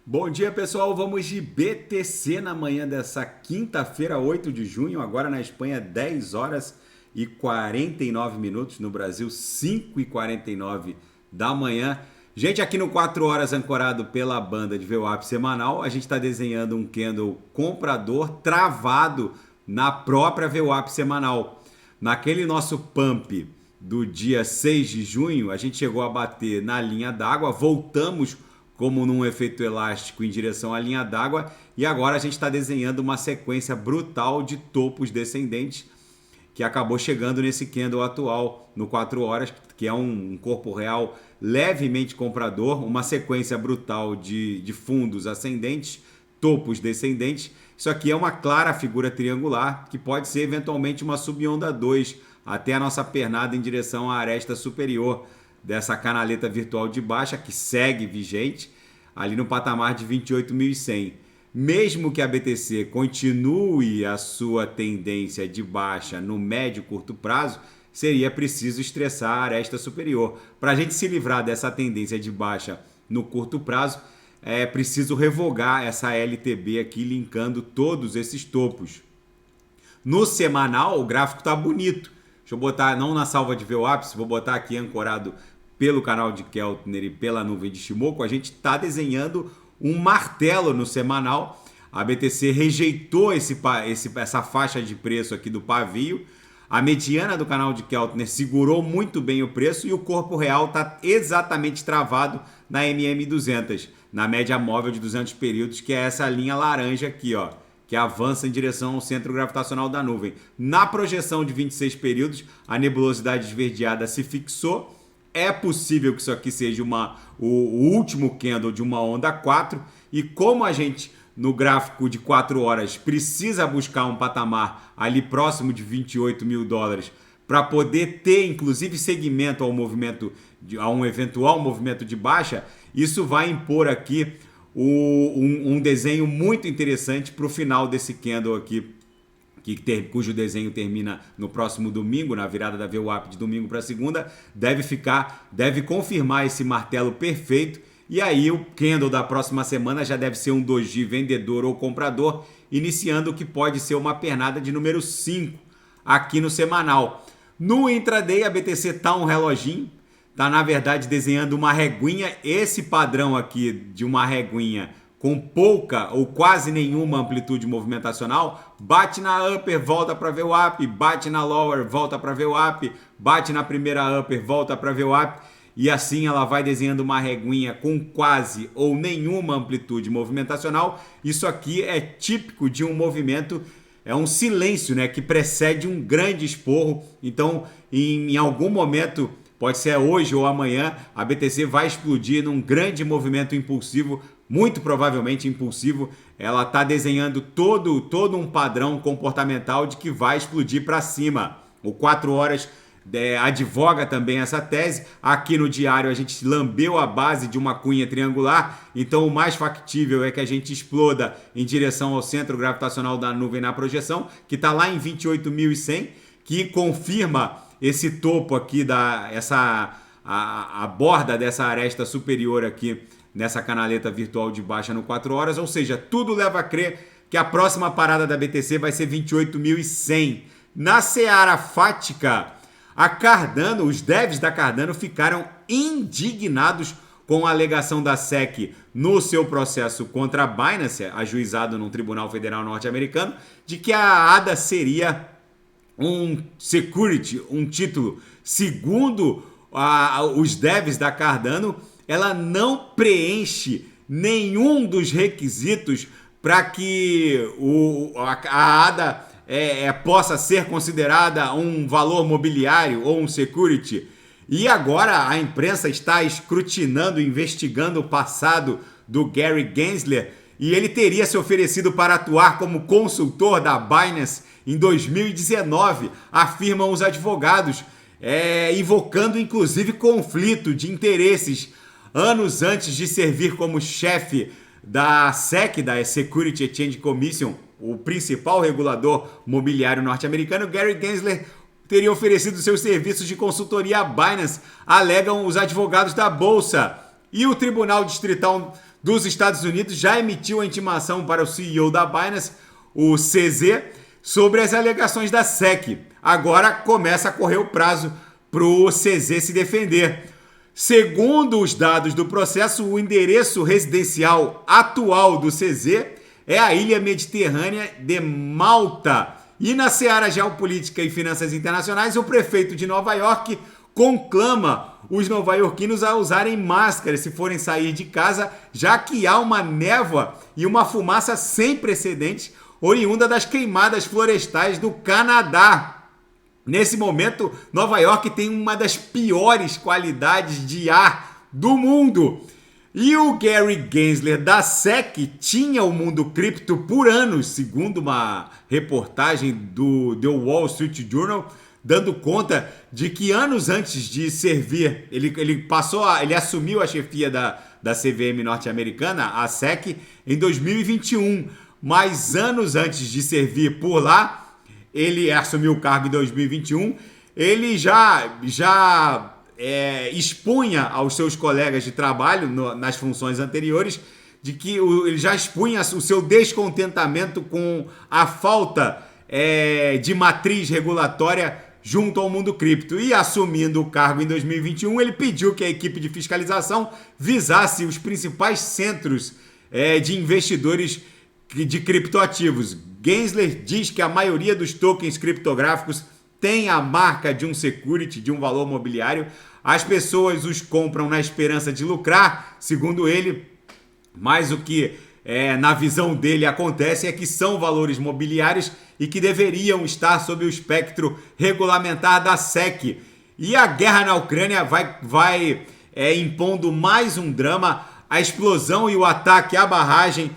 Bom dia, pessoal. Vamos de BTC na manhã dessa quinta-feira, 8 de junho. Agora na Espanha, 10 horas e 49 minutos. No Brasil, 5 e 49 da manhã. Gente, aqui no 4 horas, ancorado pela banda de VWAP semanal, a gente está desenhando um candle comprador travado na própria VWAP semanal. Naquele nosso pump do dia 6 de junho, a gente chegou a bater na linha d'água, voltamos como num efeito elástico em direção à linha d'água, e agora a gente está desenhando uma sequência brutal de topos descendentes que acabou chegando nesse candle atual no 4 horas, que é um corpo real levemente comprador, uma sequência brutal de fundos ascendentes, topos descendentes. Isso aqui é uma clara figura triangular que pode ser eventualmente uma subonda 2 até a nossa pernada em direção à aresta superior dessa canaleta virtual de baixa, que segue vigente ali no patamar de 28.100. Mesmo que a BTC continue a sua tendência de baixa no médio e curto prazo, seria preciso estressar a aresta superior. Para a gente se livrar dessa tendência de baixa no curto prazo, é preciso revogar essa LTB aqui, linkando todos esses topos. No semanal, o gráfico está bonito. Deixa eu botar, não na salva de VWAPs, vou botar aqui ancorado pelo canal de Keltner e pela nuvem de Shimoku. A gente está desenhando um martelo no semanal. A BTC rejeitou essa faixa de preço aqui do pavio. A mediana do canal de Keltner segurou muito bem o preço e o corpo real está exatamente travado na MM200, na média móvel de 200 períodos, que é essa linha laranja aqui, ó, que avança em direção ao centro gravitacional da nuvem. Na projeção de 26 períodos, a nebulosidade esverdeada se fixou. É possível que isso aqui seja o último candle de uma onda 4. E como a gente, no gráfico de 4 horas, precisa buscar um patamar ali próximo de 28 mil dólares para poder ter, inclusive, segmento ao movimento, a um eventual movimento de baixa, isso vai impor aqui um desenho muito interessante para o final desse candle aqui, cujo desenho termina no próximo domingo, na virada da VWAP de domingo para segunda. Deve confirmar esse martelo perfeito, e aí o candle da próxima semana já deve ser um doji vendedor ou comprador, iniciando o que pode ser uma pernada de número 5 aqui no semanal. No intraday, a BTC está um reloginho, está na verdade desenhando uma reguinha. Esse padrão aqui de uma reguinha com pouca ou quase nenhuma amplitude movimentacional, bate na upper, volta para VWAP, bate na lower, volta para VWAP, bate na primeira upper, volta para VWAP, e assim ela vai desenhando uma reguinha com quase ou nenhuma amplitude movimentacional. Isso aqui é típico de um movimento, é um silêncio, né, que precede um grande esporro. Então, em algum momento, pode ser hoje ou amanhã, a BTC vai explodir num grande movimento impulsivo, muito provavelmente impulsivo. Ela está desenhando todo um padrão comportamental de que vai explodir para cima. O 4 horas advoga também essa tese. Aqui no diário a gente lambeu a base de uma cunha triangular, então o mais factível é que a gente exploda em direção ao centro gravitacional da nuvem na projeção, que está lá em 28.100, que confirma esse topo aqui, a borda dessa aresta superior aqui nessa canaleta virtual de baixa no 4 horas, ou seja, tudo leva a crer que a próxima parada da BTC vai ser 28.100. Na seara fática, a Cardano, os devs da Cardano ficaram indignados com a alegação da SEC no seu processo contra a Binance, ajuizado no Tribunal Federal norte-americano, de que a ADA seria um security, um título. Segundo os devs da Cardano, ela não preenche nenhum dos requisitos para que a ADA possa ser considerada um valor mobiliário ou um security. E agora a imprensa está escrutinando, investigando o passado do Gary Gensler, e ele teria se oferecido para atuar como consultor da Binance em 2019, afirmam os advogados, invocando inclusive conflito de interesses anos antes de servir como chefe da SEC, da Security Exchange Commission, o principal regulador mobiliário norte-americano. Gary Gensler teria oferecido seus serviços de consultoria à Binance, alegam os advogados da Bolsa. E o Tribunal Distrital dos Estados Unidos já emitiu a intimação para o CEO da Binance, o CZ, sobre as alegações da SEC. Agora começa a correr o prazo para o CZ se defender. Segundo os dados do processo, o endereço residencial atual do CZ é a ilha mediterrânea de Malta. E na seara geopolítica e finanças internacionais, o prefeito de Nova York conclama os nova-iorquinos a usarem máscaras se forem sair de casa, já que há uma névoa e uma fumaça sem precedentes oriunda das queimadas florestais do Canadá. Nesse momento, Nova York tem uma das piores qualidades de ar do mundo. E o Gary Gensler da SEC tinha o mundo cripto por anos, segundo uma reportagem do The Wall Street Journal, dando conta de que anos antes de servir, ele assumiu a chefia da CVM norte-americana, a SEC, em 2021, mas anos antes de servir por lá, ele assumiu o cargo em 2021, ele já expunha aos seus colegas de trabalho nas funções anteriores de que ele já expunha o seu descontentamento com a falta de matriz regulatória junto ao mundo cripto. E assumindo o cargo em 2021, ele pediu que a equipe de fiscalização visasse os principais centros de investidores de criptoativos. Gensler diz que a maioria dos tokens criptográficos tem a marca de um security, de um valor mobiliário. As pessoas os compram na esperança de lucrar, segundo ele, mas o que na visão dele acontece é que são valores mobiliários e que deveriam estar sob o espectro regulamentar da SEC. E a guerra na Ucrânia vai impondo mais um drama. A explosão e o ataque à barragem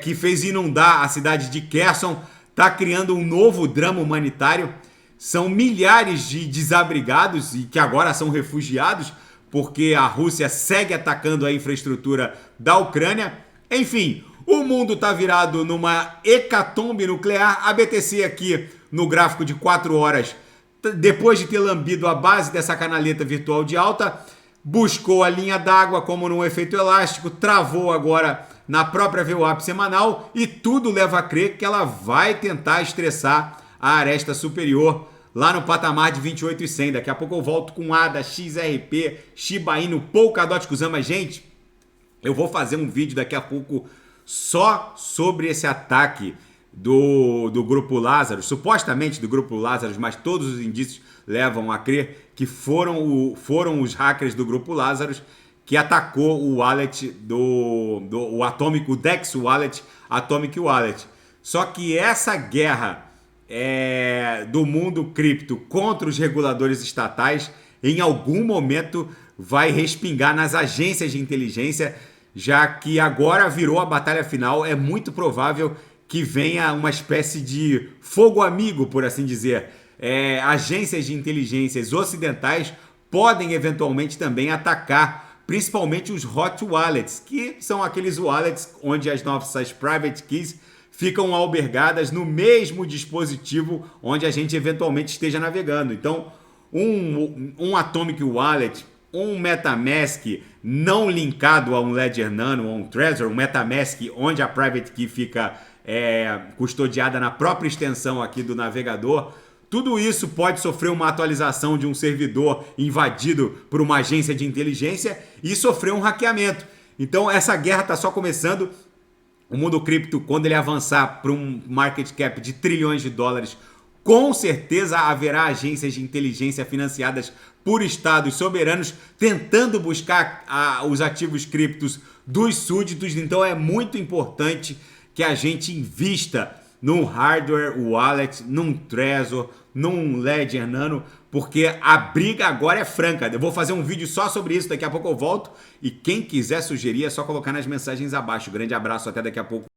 que fez inundar a cidade de Kherson está criando um novo drama humanitário. São milhares de desabrigados e que agora são refugiados porque a Rússia segue atacando a infraestrutura da Ucrânia. Enfim, o mundo está virado numa hecatombe nuclear. A BTC aqui no gráfico de 4 horas, depois de ter lambido a base dessa canaleta virtual de alta, buscou a linha d'água como num efeito elástico, travou agora na própria VWAP semanal e tudo leva a crer que ela vai tentar estressar a aresta superior lá no patamar de 28,100. Daqui a pouco eu volto com ADA, XRP, Shiba Inu, Polkadot, Kusama. Gente, eu vou fazer um vídeo daqui a pouco só sobre esse ataque do Grupo Lazarus, supostamente do Grupo Lazarus, mas todos os indícios levam a crer que foram os hackers do Grupo Lazarus que atacou o wallet o Atomic, o DEX Wallet, Atomic Wallet. Só que essa guerra do mundo cripto contra os reguladores estatais, em algum momento vai respingar nas agências de inteligência, já que agora virou a batalha final. É muito provável que venha uma espécie de fogo amigo, por assim dizer. Agências de inteligências ocidentais podem eventualmente também atacar principalmente os hot wallets, que são aqueles wallets onde as nossas private keys ficam albergadas no mesmo dispositivo onde a gente eventualmente esteja navegando. Então, um Atomic Wallet, um MetaMask não linkado a um Ledger Nano ou um Trezor, um MetaMask onde a private key fica custodiada na própria extensão aqui do navegador, tudo isso pode sofrer uma atualização de um servidor invadido por uma agência de inteligência e sofrer um hackeamento. Então essa guerra está só começando. O mundo cripto, quando ele avançar para um market cap de trilhões de dólares, com certeza haverá agências de inteligência financiadas por estados soberanos tentando buscar os ativos criptos dos súditos. Então é muito importante que a gente invista num hardware wallet, num Trezor, num Ledger Nano, porque a briga agora é franca. Eu vou fazer um vídeo só sobre isso, daqui a pouco eu volto. E quem quiser sugerir é só colocar nas mensagens abaixo. Grande abraço, até daqui a pouco.